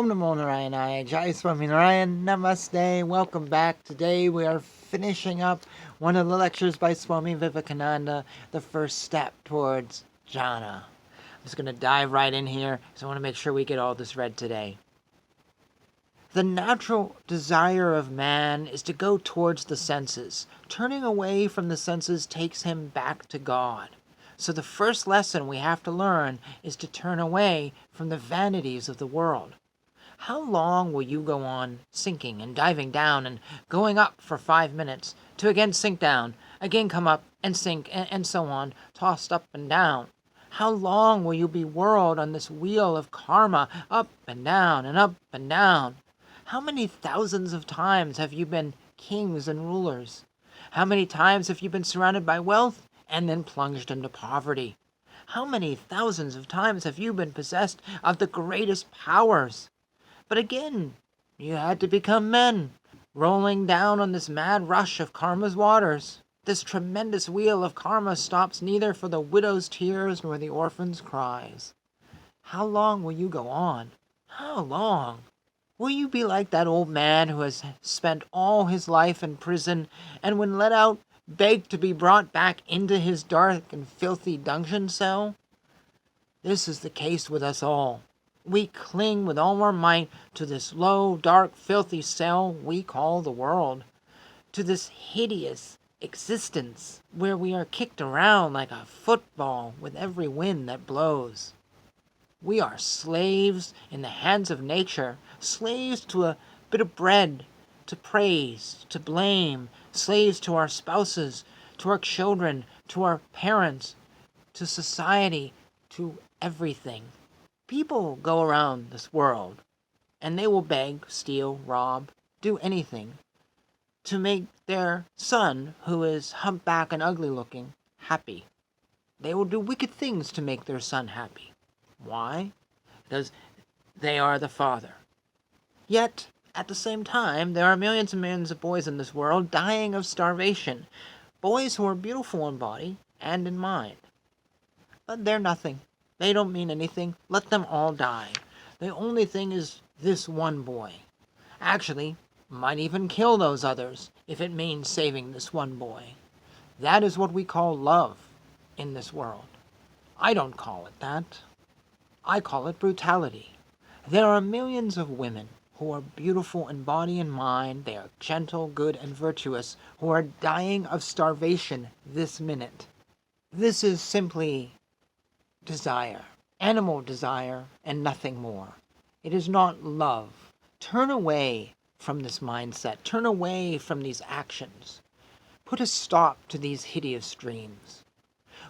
Namo Narayana, Jai Swami Narayan, Namaste, welcome back. Today we are finishing up one of the lectures by Swami Vivekananda, the first step towards jhana. I'm just going to dive right in here, so I want to make sure we get all this read today. The natural desire of man is to go towards the senses. Turning away from the senses takes him back to God. So the first lesson we have to learn is to turn away from the vanities of the world. How long will you go on sinking and diving down and going up for 5 minutes to again sink down, again come up and sink and so on, tossed up and down? How long will you be whirled on this wheel of karma, up and down and up and down? How many thousands of times have you been kings and rulers? How many times have you been surrounded by wealth and then plunged into poverty? How many thousands of times have you been possessed of the greatest powers? But again, you had to become men, rolling down on this mad rush of karma's waters. This tremendous wheel of karma stops neither for the widow's tears nor the orphan's cries. How long will you go on? How long? Will you be like that old man who has spent all his life in prison and when let out begged to be brought back into his dark and filthy dungeon cell? This is the case with us all. We cling with all our might to this low, dark, filthy cell we call the world, to this hideous existence where we are kicked around like a football with every wind that blows. We are slaves in the hands of nature, slaves to a bit of bread, to praise, to blame, slaves to our spouses, to our children, to our parents, to society, to everything. People go around this world, and they will beg, steal, rob, do anything to make their son, who is humpback and ugly looking, happy. They will do wicked things to make their son happy. Why? Because they are the father. Yet, at the same time, there are millions and millions of boys in this world dying of starvation. Boys who are beautiful in body and in mind. But they're nothing. They don't mean anything. Let them all die. The only thing is this one boy. Actually, might even kill those others if it means saving this one boy. That is what we call love in this world. I don't call it that. I call it brutality. There are millions of women who are beautiful in body and mind. They are gentle, good, and virtuous, who are dying of starvation this minute. This is simply desire, animal desire, and nothing more. It is not love. Turn away from this mindset. Turn away from these actions. Put a stop to these hideous dreams.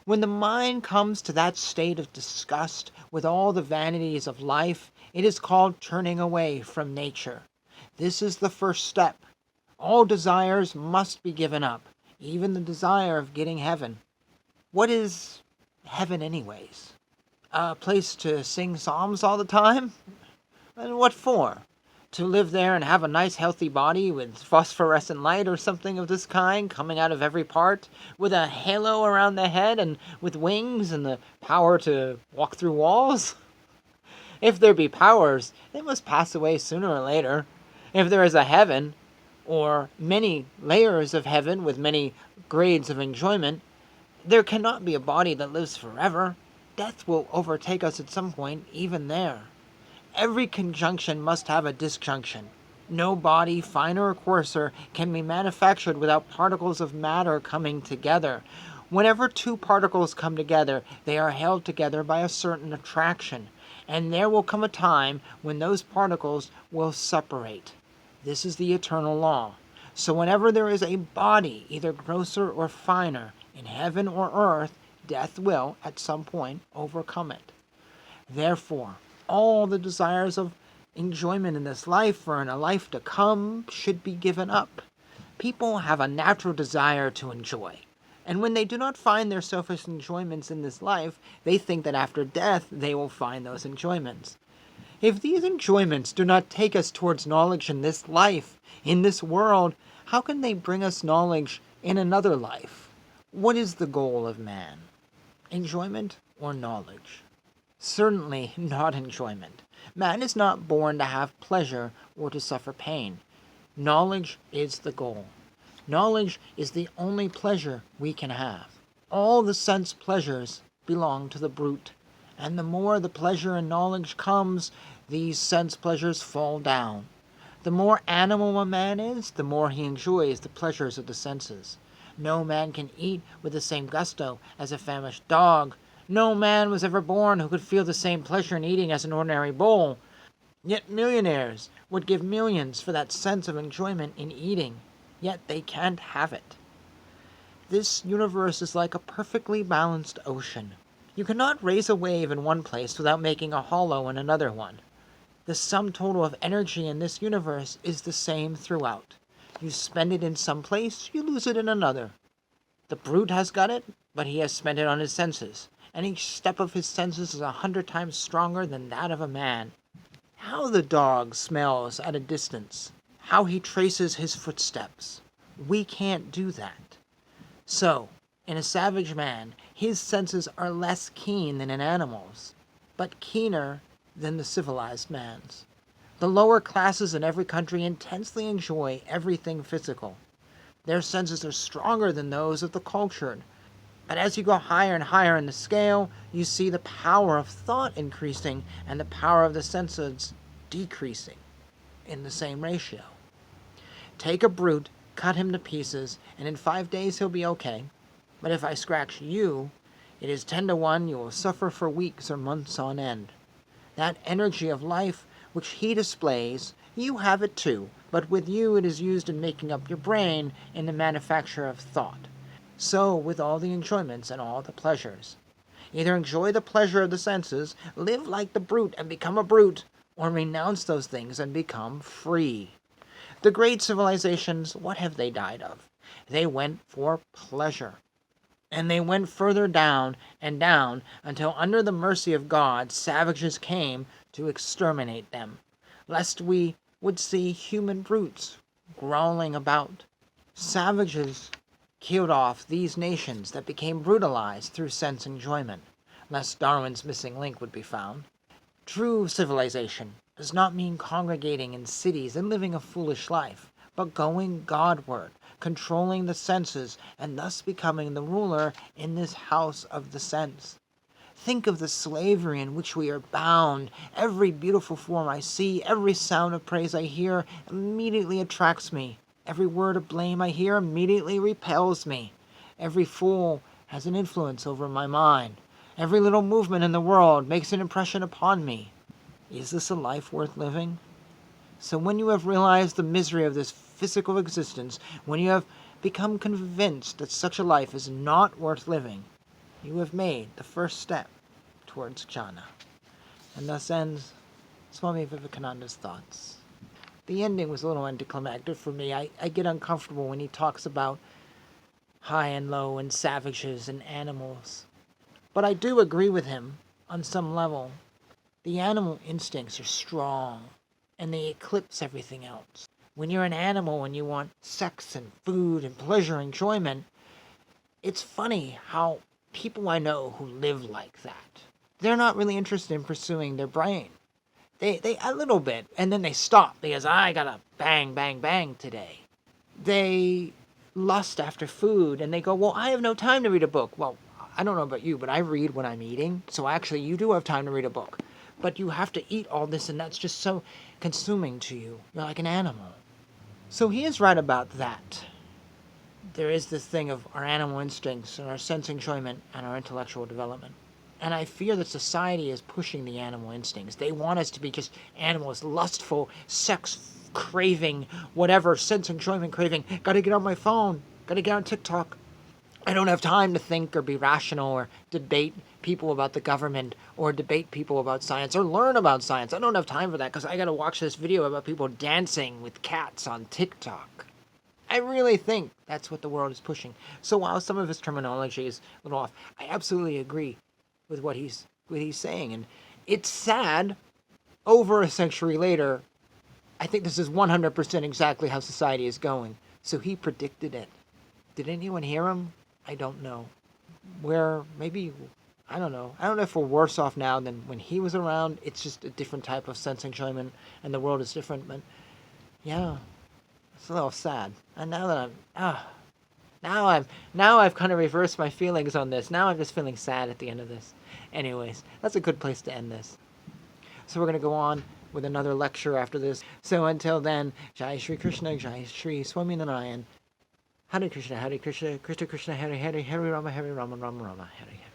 When the mind comes to that state of disgust with all the vanities of life, it is called turning away from nature. This is the first step. All desires must be given up, even the desire of getting heaven. What is heaven anyways? A place to sing psalms all the time? And what for? To live there and have a nice healthy body with phosphorescent light or something of this kind coming out of every part, with a halo around the head and with wings and the power to walk through walls? If there be powers, they must pass away sooner or later. If there is a heaven, or many layers of heaven with many grades of enjoyment, there cannot be a body that lives forever. Death will overtake us at some point, even there. Every conjunction must have a disjunction. No body, finer or coarser, can be manufactured without particles of matter coming together. Whenever two particles come together, they are held together by a certain attraction, and there will come a time when those particles will separate. This is the eternal law. So whenever there is a body, either grosser or finer, in heaven or earth, death will, at some point, overcome it. Therefore, all the desires of enjoyment in this life or in a life to come should be given up. People have a natural desire to enjoy. And when they do not find their selfish enjoyments in this life, they think that after death they will find those enjoyments. If these enjoyments do not take us towards knowledge in this life, in this world, how can they bring us knowledge in another life? What is the goal of man? Enjoyment or knowledge? Certainly not enjoyment. Man is not born to have pleasure or to suffer pain. Knowledge is the goal. Knowledge is the only pleasure we can have. All the sense pleasures belong to the brute, and the more the pleasure in knowledge comes, these sense pleasures fall down. The more animal a man is, the more he enjoys the pleasures of the senses. No man can eat with the same gusto as a famished dog. No man was ever born who could feel the same pleasure in eating as an ordinary bull. Yet millionaires would give millions for that sense of enjoyment in eating, yet they can't have it. This universe is like a perfectly balanced ocean. You cannot raise a wave in one place without making a hollow in another one. The sum total of energy in this universe is the same throughout. You spend it in some place, you lose it in another. The brute has got it, but he has spent it on his senses, and each step of his senses is 100 times stronger than that of a man. How the dog smells at a distance, how he traces his footsteps. We can't do that. So, in a savage man, his senses are less keen than in animals, but keener than the civilized man's. The lower classes in every country intensely enjoy everything physical. Their senses are stronger than those of the cultured. But as you go higher and higher in the scale, you see the power of thought increasing and the power of the senses decreasing in the same ratio. Take a brute, cut him to pieces, and in 5 days he'll be okay. But if I scratch you, it is 10 to 1 you will suffer for weeks or months on end. That energy of life which he displays, you have it too, but with you it is used in making up your brain in the manufacture of thought. So with all the enjoyments and all the pleasures. Either enjoy the pleasure of the senses, live like the brute and become a brute, or renounce those things and become free. The great civilizations, what have they died of? They went for pleasure. And they went further down and down until under the mercy of God, savages came to exterminate them, lest we would see human brutes growling about. Savages killed off these nations that became brutalized through sense enjoyment, lest Darwin's missing link would be found. True civilization does not mean congregating in cities and living a foolish life, but going Godward, controlling the senses, and thus becoming the ruler in this house of the sense. Think of the slavery in which we are bound. Every beautiful form I see, every sound of praise I hear, immediately attracts me. Every word of blame I hear immediately repels me. Every fool has an influence over my mind. Every little movement in the world makes an impression upon me. Is this a life worth living? So when you have realized the misery of this physical existence, when you have become convinced that such a life is not worth living, you have made the first step towards jhana. And thus ends Swami Vivekananda's thoughts. The ending was a little anticlimactic for me. I get uncomfortable when he talks about high and low and savages and animals. But I do agree with him on some level. The animal instincts are strong, and they eclipse everything else. When you're an animal and you want sex and food and pleasure and enjoyment, it's funny how people I know who live like that, they're not really interested in pursuing their brain. They a little bit, and then they stop because I gotta bang, bang, bang today. They lust after food, and they go, well, I have no time to read a book. Well, I don't know about you, but I read when I'm eating, so actually you do have time to read a book. But you have to eat all this, and that's just so consuming to you. You're like an animal. So he is right about that. There is this thing of our animal instincts and our sense enjoyment and our intellectual development. And I fear that society is pushing the animal instincts. They want us to be just animals, lustful, sex craving, whatever, sense enjoyment craving. Gotta get on my phone. Gotta get on TikTok. I don't have time to think or be rational or debate people about the government or debate people about science or learn about science. I don't have time for that because I gotta watch this video about people dancing with cats on TikTok. I really think that's what the world is pushing. So while some of his terminology is a little off, I absolutely agree with what he's saying. And it's sad, over a century later, I think this is 100% exactly how society is going. So he predicted it. Did anyone hear him? I don't know. Maybe I don't know. I don't know if we're worse off now than when he was around. It's just a different type of sense enjoyment, and the world is different. But yeah, it's a little sad. And now that now I've kind of reversed my feelings on this. Now I'm just feeling sad at the end of this. Anyways, that's a good place to end this. So we're gonna go on with another lecture after this. So until then, Jai Shri Krishna, Jai Shri Swami Narayan. Hare Krishna, Krishna Krishna, Hare Hare, Hare Rama, Rama Rama, Hare Hare.